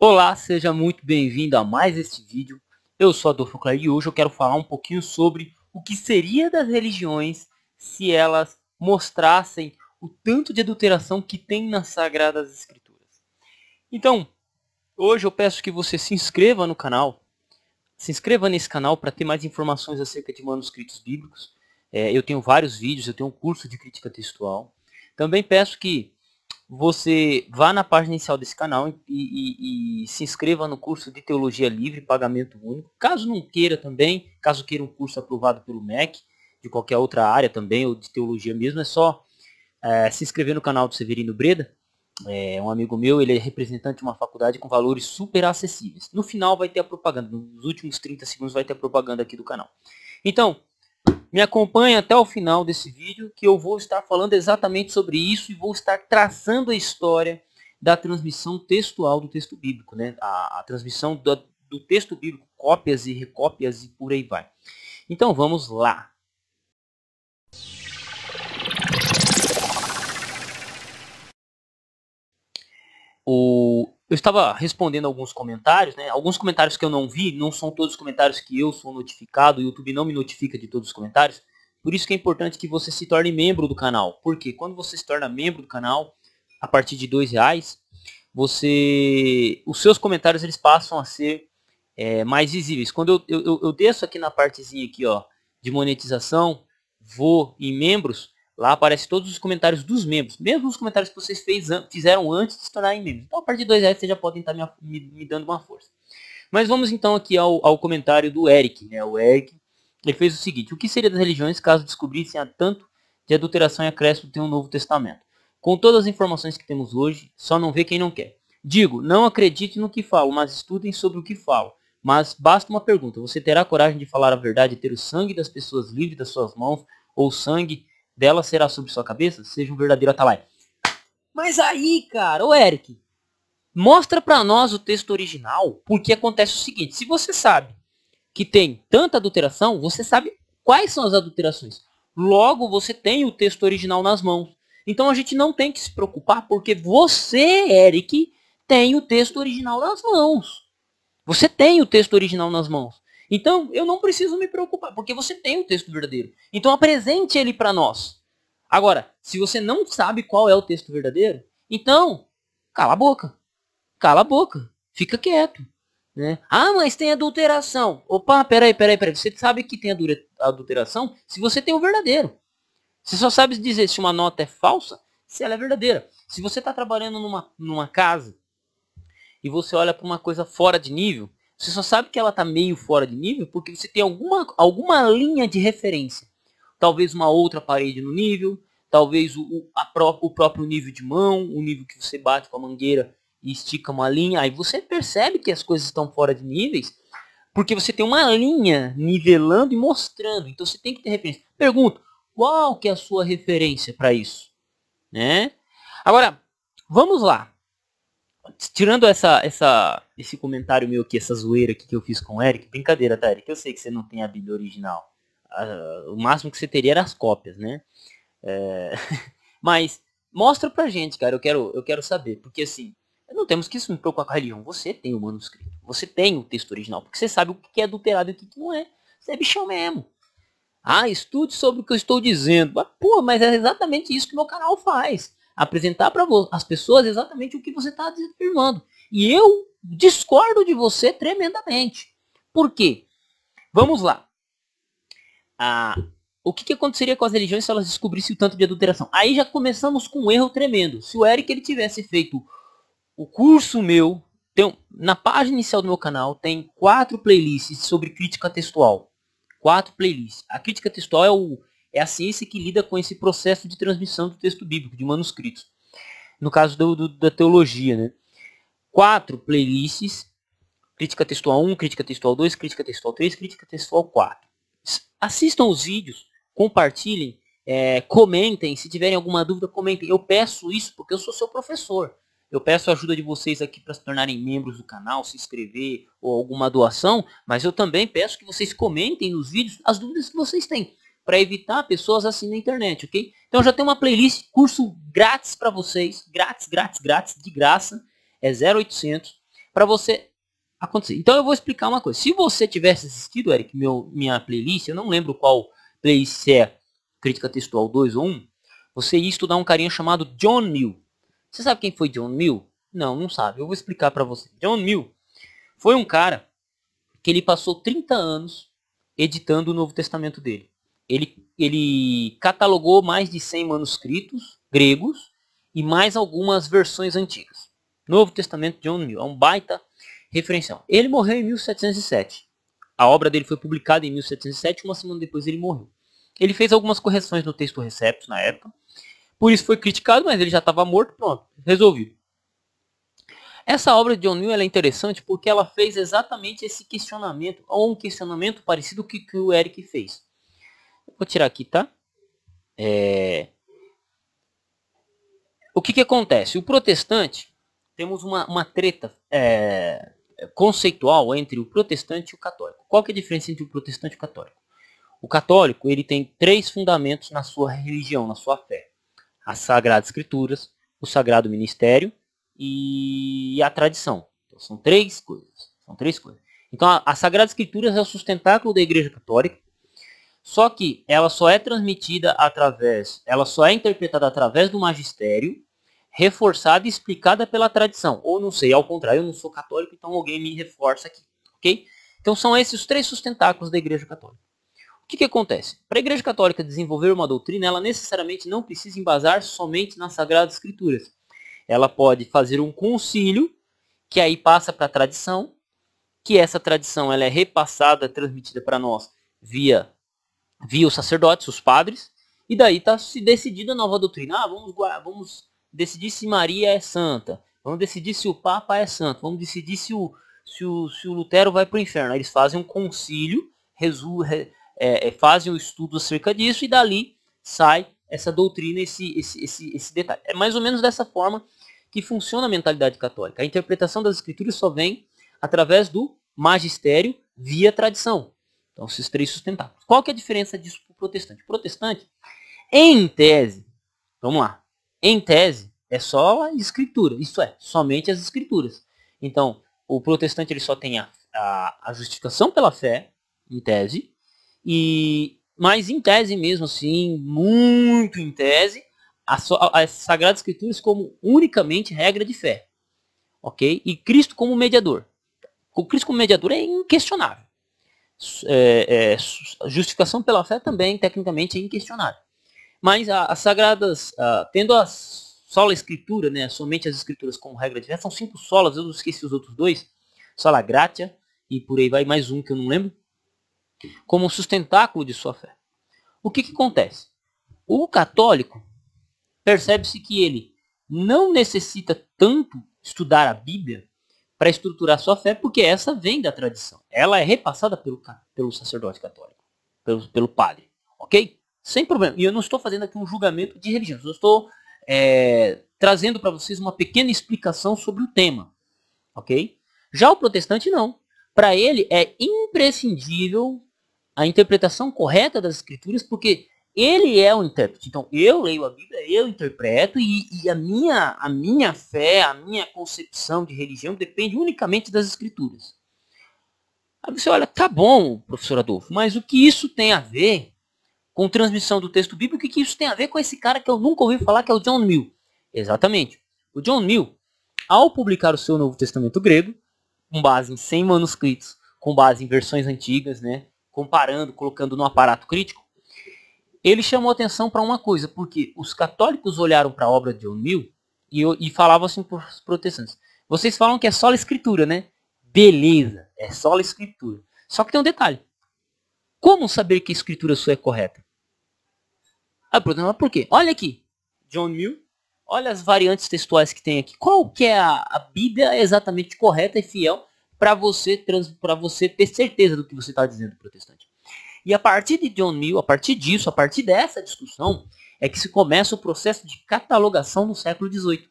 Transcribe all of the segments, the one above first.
Olá, seja muito bem-vindo a mais este vídeo. Eu sou Adolfo Clay e hoje eu quero falar um pouquinho sobre o que seria das religiões se elas mostrassem o tanto de adulteração que tem nas Sagradas Escrituras. Então, hoje eu peço que você se inscreva no canal, se inscreva nesse canal para ter mais informações acerca de manuscritos bíblicos. Eu tenho vários vídeos, eu tenho um curso de crítica textual. Também peço que você vá na página inicial desse canal e se inscreva no curso de Teologia Livre, pagamento único. Caso não queira também, caso queira um curso aprovado pelo MEC, de qualquer outra área também, ou de teologia mesmo, é só se inscrever no canal do Severino Breda. É um amigo meu, ele é representante de uma faculdade com valores super acessíveis. No final vai ter a propaganda, nos últimos 30 segundos vai ter a propaganda aqui do canal. Então, me acompanhe até o final desse vídeo, que eu vou estar falando exatamente sobre isso e vou estar traçando a história da transmissão textual do texto bíblico, né? A transmissão do texto bíblico, cópias e recópias e por aí vai. Então vamos lá. Eu estava respondendo alguns comentários, né? Alguns comentários que eu não vi, não são todos os comentários que eu sou notificado, o YouTube não me notifica de todos os comentários. Por isso que é importante que você se torne membro do canal. Porque quando você se torna membro do canal, a partir de R$2, os seus comentários eles passam a ser mais visíveis. Quando eu desço aqui na partezinha aqui, ó, de monetização, vou em membros, lá aparecem todos os comentários dos membros, mesmo os comentários que vocês fizeram antes de se tornarem membros. Então a partir de R$2 vocês já podem estar me dando uma força. Mas vamos então aqui ao comentário do Eric, né? O Eric, ele fez o seguinte: o que seria das religiões caso descobrissem há tanto de adulteração e acréscimo tem um Novo Testamento? Com todas as informações que temos hoje, só não vê quem não quer. Digo, não acredite no que falo, mas estudem sobre o que falo. Mas basta uma pergunta: você terá coragem de falar a verdade e ter o sangue das pessoas livre das suas mãos, ou o sangue dela será sobre sua cabeça? Seja um verdadeiro atalaia. Mas aí, cara, ô Eric, mostra pra nós o texto original, porque acontece o seguinte: se você sabe que tem tanta adulteração, você sabe quais são as adulterações. Logo, você tem o texto original nas mãos. Então a gente não tem que se preocupar, porque você, Eric, tem o texto original nas mãos. Você tem o texto original nas mãos. Então eu não preciso me preocupar, porque você tem o texto verdadeiro. Então apresente ele para nós. Agora, se você não sabe qual é o texto verdadeiro, então cala a boca. Cala a boca. Fica quieto. Né? Ah, mas tem adulteração. Opa, peraí. Você sabe que tem adulteração se você tem o verdadeiro. Você só sabe dizer se uma nota é falsa, se ela é verdadeira. Se você está trabalhando numa casa e você olha para uma coisa fora de nível, você só sabe que ela está meio fora de nível porque você tem alguma linha de referência. Talvez uma outra parede no nível, talvez o próprio nível de mão, o nível que você bate com a mangueira e estica uma linha. Aí você percebe que as coisas estão fora de níveis, porque você tem uma linha nivelando e mostrando. Então você tem que ter referência. Pergunto, qual que é a sua referência para isso? Né? Agora, vamos lá. Tirando esse comentário meu aqui, essa zoeira aqui que eu fiz com o Eric, brincadeira, tá, Eric? Eu sei que você não tem a Bíblia original. O máximo que você teria era as cópias, né? Mas mostra pra gente, cara, eu quero saber. Porque assim, não temos que se preocupar com a religião. Você tem o manuscrito, você tem o texto original, porque você sabe o que é adulterado e o que não é. Você é bichão mesmo. Ah, estude sobre o que eu estou dizendo. Mas é exatamente isso que meu canal faz. Apresentar para as pessoas exatamente o que você está afirmando. E eu discordo de você tremendamente. Por quê? Vamos lá. O que aconteceria com as religiões se elas descobrissem o tanto de adulteração? Aí já começamos com um erro tremendo. Se o Eric ele tivesse feito o curso meu, na página inicial do meu canal, tem 4 playlists sobre crítica textual. 4 playlists. A crítica textual é a ciência que lida com esse processo de transmissão do texto bíblico, de manuscritos. No caso da teologia, né? 4 playlists. Crítica textual 1, crítica textual 2, crítica textual 3, crítica textual 4. Assistam os vídeos, compartilhem, comentem. Se tiverem alguma dúvida, comentem. Eu peço isso porque eu sou seu professor. Eu peço a ajuda de vocês aqui para se tornarem membros do canal, se inscrever ou alguma doação, mas eu também peço que vocês comentem nos vídeos as dúvidas que vocês têm, para evitar pessoas assim na internet, ok? Então já tem uma playlist, curso grátis para vocês, grátis, de graça, é 0800. para você acontecer. Então eu vou explicar uma coisa. Se você tivesse assistido, Eric, minha playlist, eu não lembro qual playlist é, Crítica Textual 2 ou 1, você ia estudar um carinha chamado John Mill. Você sabe quem foi John Mill? Não, não sabe. Eu vou explicar para você. John Mill foi um cara que ele passou 30 anos editando o Novo Testamento dele. Ele catalogou mais de 100 manuscritos gregos e mais algumas versões antigas. Novo Testamento de John Mill. É um baita referencial. Ele morreu em 1707. A obra dele foi publicada em 1707, uma semana depois ele morreu. Ele fez algumas correções no texto Receptus na época. Por isso foi criticado, mas ele já estava morto, pronto, resolvido. Essa obra de John Mill é interessante porque ela fez exatamente esse questionamento, ou um questionamento parecido com o que o Eric fez. Vou tirar aqui, tá? O que acontece? O protestante, temos uma treta conceitual entre o protestante e o católico. Qual que é a diferença entre o protestante e o católico? O católico ele tem 3 fundamentos na sua religião, na sua fé. As Sagradas Escrituras, o Sagrado Ministério e a tradição. Então, são 3 coisas. Então a Sagrada Escritura é o sustentáculo da Igreja Católica. Só que ela só é transmitida ela só é interpretada através do magistério, reforçada e explicada pela tradição. Ou não sei, ao contrário, eu não sou católico, então alguém me reforça aqui, ok? Então são esses os 3 sustentáculos da Igreja Católica. O que acontece? Para a Igreja Católica desenvolver uma doutrina, ela necessariamente não precisa embasar somente nas Sagradas Escrituras. Ela pode fazer um concílio, que aí passa para a tradição, que essa tradição ela é repassada, transmitida para nós via os sacerdotes, os padres, e daí está se decidida a nova doutrina. Vamos decidir se Maria é santa, vamos decidir se o Papa é santo, vamos decidir se o Lutero vai para o inferno. Aí eles fazem um concílio, fazem um estudo acerca disso, e dali sai essa doutrina, esse detalhe. É mais ou menos dessa forma que funciona a mentalidade católica. A interpretação das escrituras só vem através do magistério via tradição. Então, esses 3 sustentáculos. Qual que é a diferença disso para o protestante? O protestante, em tese, vamos lá, em tese, é só a escritura, isso é, somente as escrituras. Então, o protestante ele só tem a justificação pela fé, em tese, mas em tese mesmo assim, muito em tese, as Sagradas Escrituras como unicamente regra de fé. Ok? E Cristo como mediador. O Cristo como mediador é inquestionável. Justificação pela fé também, tecnicamente, é inquestionável. Mas as Sagradas, tendo a sola Escritura, né, somente as Escrituras como regra de fé, são 5 solas, eu esqueci os outros 2, sola gratia, e por aí vai mais um que eu não lembro, como sustentáculo de sua fé. O que acontece? O católico, percebe-se que ele não necessita tanto estudar a Bíblia para estruturar sua fé, porque essa vem da tradição. Ela é repassada pelo sacerdote católico, pelo padre. Ok? Sem problema. E eu não estou fazendo aqui um julgamento de religião. Eu estou trazendo para vocês uma pequena explicação sobre o tema. Ok? Já o protestante não. Para ele é imprescindível a interpretação correta das escrituras, porque ele é o intérprete. Então, eu leio a Bíblia, eu interpreto, e a minha fé, a minha concepção de religião depende unicamente das escrituras. Aí você olha, tá bom, professor Adolfo, mas o que isso tem a ver com transmissão do texto bíblico? O que isso tem a ver com esse cara que eu nunca ouvi falar, que é o John Mill? Exatamente. O John Mill, ao publicar o seu Novo Testamento grego, com base em 100 manuscritos, com base em versões antigas, né, comparando, colocando no aparato crítico, ele chamou atenção para uma coisa, porque os católicos olharam para a obra de John Mill e falavam assim para os protestantes: vocês falam que é só a escritura, né? Beleza, é só a escritura. Só que tem um detalhe: como saber que a escritura sua é correta? Mas por quê? Olha aqui, John Mill, olha as variantes textuais que tem aqui. Qual que é a Bíblia exatamente correta e fiel para você ter certeza do que você está dizendo, protestante? E a partir de John Mill, a partir dessa discussão, é que se começa o processo de catalogação no século XVIII.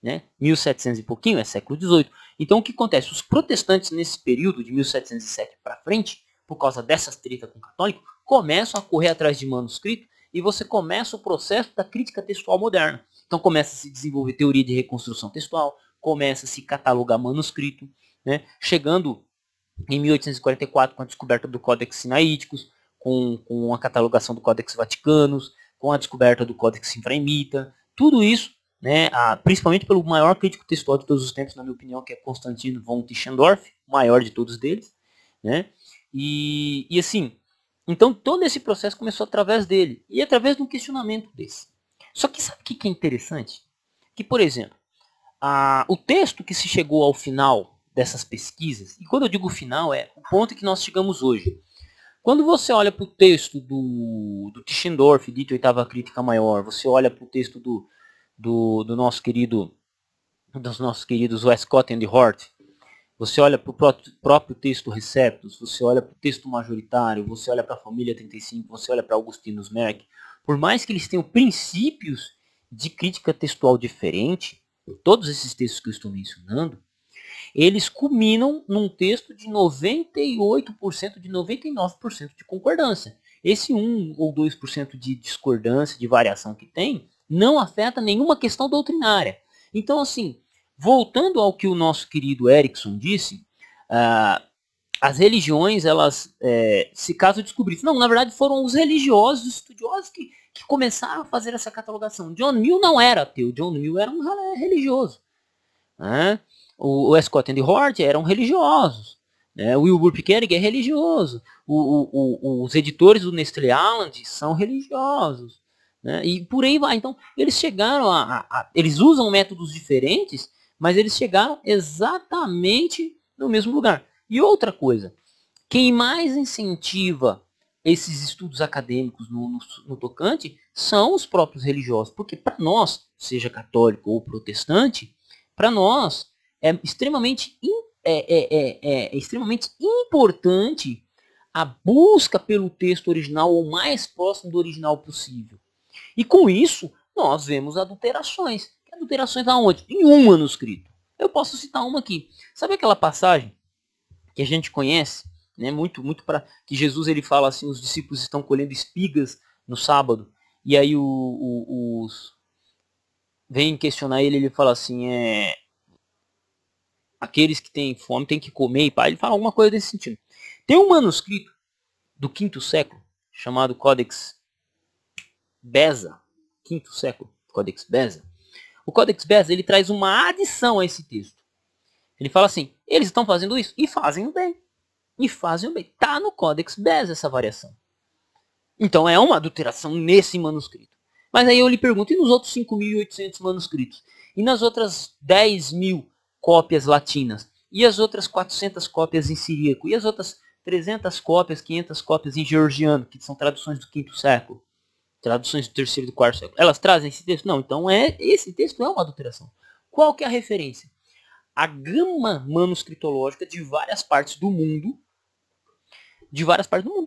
Né? 1700 e pouquinho é século XVIII. Então o que acontece? Os protestantes nesse período de 1707 para frente, por causa dessas tretas com o católico, começam a correr atrás de manuscrito, e você começa o processo da crítica textual moderna. Então começa a se desenvolver teoria de reconstrução textual, começa a se catalogar manuscrito, né? Chegando em 1844 com a descoberta do Codex Sinaiticus, com a catalogação do Codex Vaticanus, com a descoberta do Codex Infraimita, tudo isso, né, principalmente pelo maior crítico textual de todos os tempos, na minha opinião, que é Constantino von Tischendorf, o maior de todos eles, né? E assim, então todo esse processo começou através dele, e através de um questionamento desse. Só que sabe o que é interessante? Que, por exemplo, o texto que se chegou ao final dessas pesquisas, e quando eu digo final, é o ponto que nós chegamos hoje. Quando você olha para o texto do Tischendorf, dito Oitava Crítica Maior, você olha para o texto dos nossos queridos Westcott e Hort, você olha para o próprio texto Receptus, você olha para o texto majoritário, você olha para a família 35, você olha para Augustinus Merck, por mais que eles tenham princípios de crítica textual diferente, todos esses textos que eu estou mencionando, eles culminam num texto de 98%, de 99% de concordância. Esse 1 ou 2% de discordância, de variação que tem, não afeta nenhuma questão doutrinária. Então, assim, voltando ao que o nosso querido Erickson disse, as religiões, elas, se caso descobrissem, não, na verdade foram os religiosos, os estudiosos que começaram a fazer essa catalogação. John Mill não era ateu, John Mill era um religioso. Né? O Scott and Hort eram religiosos. Né? O Wilbur Pickering é religioso. Os editores do Nestlé Island são religiosos. Né? E por aí vai. Então, eles chegaram eles usam métodos diferentes, mas eles chegaram exatamente no mesmo lugar. E outra coisa, quem mais incentiva esses estudos acadêmicos no tocante são os próprios religiosos. Porque para nós, seja católico ou protestante, para nós é extremamente importante a busca pelo texto original o mais próximo do original possível. E com isso, nós vemos adulterações. Adulterações aonde? Em um manuscrito. Eu posso citar uma aqui. Sabe aquela passagem que a gente conhece, né, muito para que Jesus ele fala assim, os discípulos estão colhendo espigas no sábado, e aí os vem questionar ele fala assim, aqueles que têm fome têm que comer, e pá, ele fala alguma coisa desse sentido. Tem um manuscrito do 5º século, chamado Codex Beza, 5º século, Codex Beza. O Codex Beza, ele traz uma adição a esse texto. Ele fala assim, eles estão fazendo isso e fazem o bem. E fazem o bem. Está no Codex Beza essa variação. Então é uma adulteração nesse manuscrito. Mas aí eu lhe pergunto, e nos outros 5.800 manuscritos? E nas outras 10.000 cópias latinas? E as outras 400 cópias em siríaco? E as outras 300 cópias, 500 cópias em georgiano, que são traduções do 5º século? Traduções do 3º e do 4º século. Elas trazem esse texto? Não, então esse texto é uma adulteração. Qual que é a referência? A gama manuscritológica de várias partes do mundo,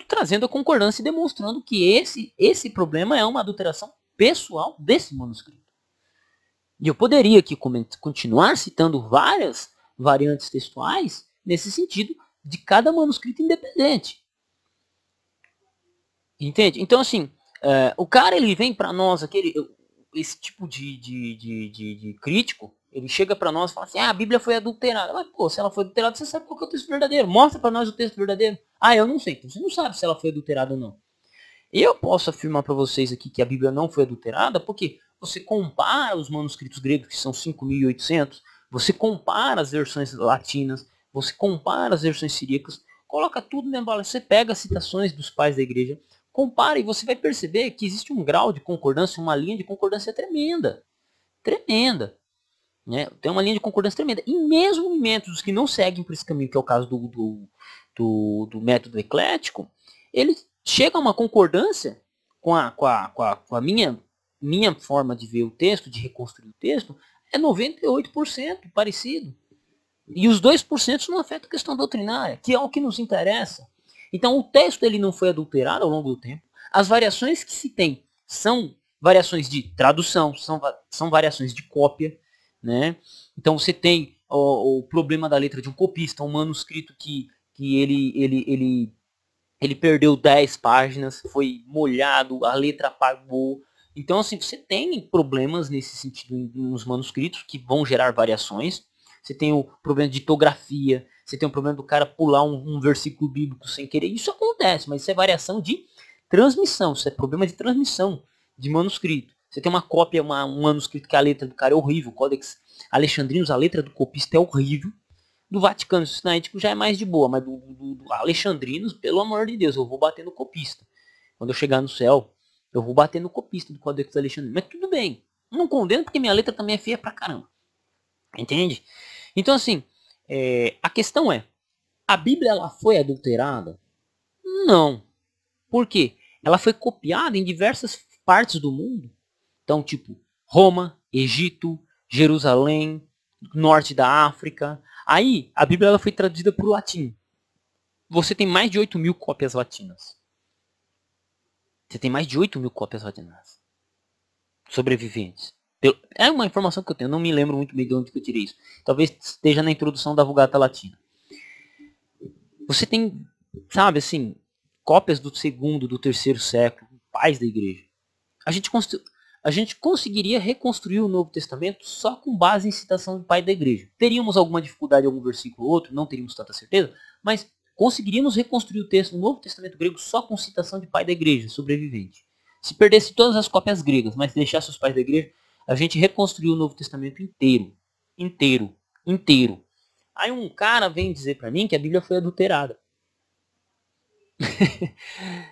trazendo a concordância e demonstrando que esse problema é uma adulteração pessoal desse manuscrito. E eu poderia aqui continuar citando várias variantes textuais nesse sentido de cada manuscrito independente. Entende? Então, assim, o cara ele vem para nós, esse tipo de crítico, ele chega para nós e fala assim, a Bíblia foi adulterada. Mas, pô, se ela foi adulterada, você sabe qual que é o texto verdadeiro. Mostra para nós o texto verdadeiro. Eu não sei. Então você não sabe se ela foi adulterada ou não. Eu posso afirmar para vocês aqui que a Bíblia não foi adulterada, porque você compara os manuscritos gregos, que são 5.800, você compara as versões latinas, você compara as versões siríacas, coloca tudo dentro da balança, você pega as citações dos pais da igreja, compara e você vai perceber que existe um grau de concordância, uma linha de concordância tremenda. Tremenda. Né? Tem uma linha de concordância tremenda. E mesmo em métodos que não seguem por esse caminho, que é o caso do método eclético, ele chega a uma concordância com a minha forma de ver o texto, de reconstruir o texto, é 98% parecido. E os 2% não afetam a questão doutrinária, que é o que nos interessa. Então o texto ele não foi adulterado ao longo do tempo. As variações que se tem são variações de tradução, são variações de cópia. Né? Então você tem o problema da letra de um copista, um manuscrito que ele perdeu 10 páginas, foi molhado, a letra apagou, Então, assim, você tem problemas nesse sentido nos manuscritos que vão gerar variações. Você tem o problema de litografia, você tem o problema do cara pular um versículo bíblico sem querer. Isso acontece, mas isso é variação de transmissão, isso é problema de transmissão de manuscrito. Você tem uma cópia, um manuscrito que a letra do cara é horrível, o Codex Alexandrinos, a letra do copista é horrível. Do Vaticano Sinaítico já é mais de boa, mas do Alexandrinos, pelo amor de Deus, eu vou bater no copista. Quando eu chegar no céu, eu vou bater no copista do Codex Alexandrinos. Mas tudo bem, não condeno porque minha letra também é feia pra caramba. Entende? Então assim, a questão é, a Bíblia ela foi adulterada? Não. Por quê? Ela foi copiada em diversas partes do mundo. Então, tipo, Roma, Egito, Jerusalém, norte da África. Aí, a Bíblia ela foi traduzida para o latim. Você tem mais de 8.000 cópias latinas. Você tem mais de 8.000 cópias latinas sobreviventes. É uma informação que eu tenho, não me lembro muito bem de onde que eu tirei isso. Talvez esteja na introdução da Vulgata Latina. Você tem, sabe assim, cópias do segundo, do terceiro século, pais da igreja. A gente conseguiria reconstruir o Novo Testamento só com base em citação do pai da igreja. Teríamos alguma dificuldade em algum versículo ou outro, não teríamos tanta certeza, mas conseguiríamos reconstruir o texto do Novo Testamento grego só com citação de pai da igreja, sobrevivente. Se perdesse todas as cópias gregas, mas deixasse os pais da igreja, a gente reconstruiu o Novo Testamento inteiro. Inteiro. Inteiro. Aí um cara vem dizer pra mim que a Bíblia foi adulterada.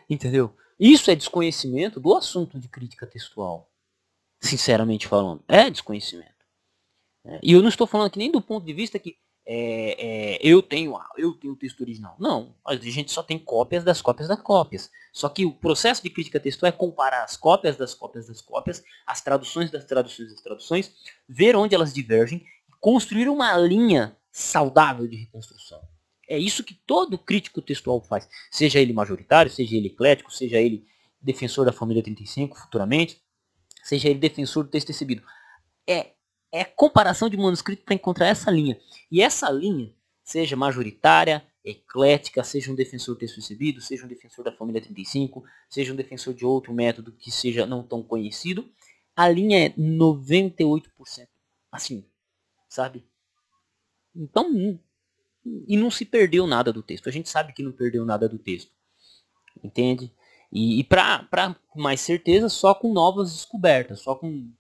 Entendeu? Isso é desconhecimento do assunto de crítica textual. Sinceramente falando. É desconhecimento. E eu não estou falando aqui nem do ponto de vista que eu tenho o texto original. Não, a gente só tem cópias das cópias das cópias. Só que o processo de crítica textual é comparar as cópias das cópias das cópias, as traduções das traduções das traduções, ver onde elas divergem e construir uma linha saudável de reconstrução. É isso que todo crítico textual faz. Seja ele majoritário, seja ele eclético, seja ele defensor da família 35 futuramente, seja ele defensor do texto recebido. É comparação de manuscrito para encontrar essa linha. E essa linha, seja majoritária, eclética, seja um defensor do texto recebido, seja um defensor da família 35, seja um defensor de outro método que seja não tão conhecido, a linha é 98%. Assim, sabe? Então, e não se perdeu nada do texto. A gente sabe que não perdeu nada do texto. Entende? E para mais certeza, só com novas descobertas, só com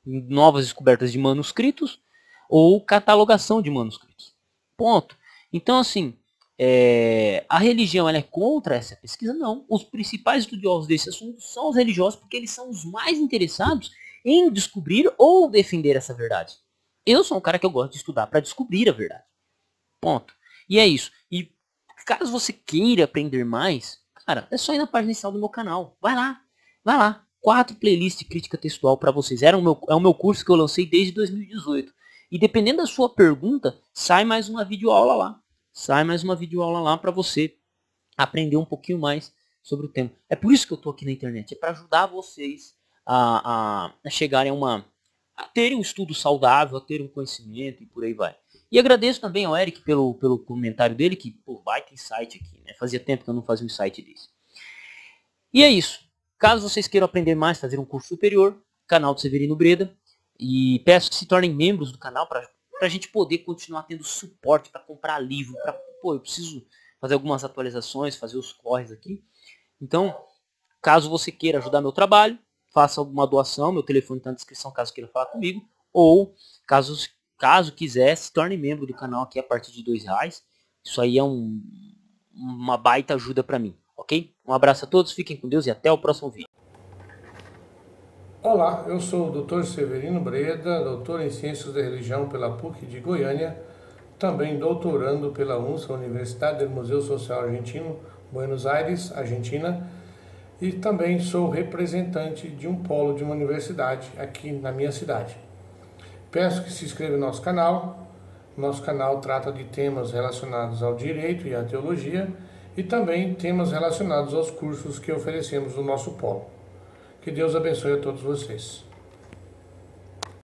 novas descobertas de manuscritos ou catalogação de manuscritos. Ponto. Então, assim, a religião ela é contra essa pesquisa? Não. Os principais estudiosos desse assunto são os religiosos porque eles são os mais interessados em descobrir ou defender essa verdade. Eu sou um cara que eu gosto de estudar para descobrir a verdade. Ponto. E é isso. E caso você queira aprender mais, cara, é só ir na página inicial do meu canal. Vai lá. Vai lá. 4 playlists de crítica textual para vocês. É o meu curso que eu lancei desde 2018. E dependendo da sua pergunta, sai mais uma videoaula lá. Sai mais uma videoaula lá para você aprender um pouquinho mais sobre o tema. É por isso que eu estou aqui na internet. É para ajudar vocês a chegarem a terem um estudo saudável, a terem um conhecimento e por aí vai. E agradeço também ao Eric pelo comentário dele, que pô, baita insight aqui, né? Fazia tempo que eu não fazia um insight desse. E é isso. Caso vocês queiram aprender mais, fazer um curso superior, canal do Severino Breda. E peço que se tornem membros do canal para a gente poder continuar tendo suporte para comprar livro. Eu preciso fazer algumas atualizações, fazer os corres aqui. Então, caso você queira ajudar meu trabalho, faça alguma doação, meu telefone está na descrição caso queira falar comigo. Ou, caso quiser, se torne membro do canal aqui a partir de R$2. Isso aí é uma baita ajuda para mim, ok? Um abraço a todos, fiquem com Deus e até o próximo vídeo. Olá, eu sou o Dr. Severino Breda, doutor em Ciências da Religião pela PUC de Goiânia, também doutorando pela UNSA, Universidade do Museu Social Argentino, Buenos Aires, Argentina, e também sou representante de um polo de uma universidade aqui na minha cidade. Peço que se inscreva no nosso canal. Nosso canal trata de temas relacionados ao direito e à teologia e também temas relacionados aos cursos que oferecemos no nosso polo. Que Deus abençoe a todos vocês.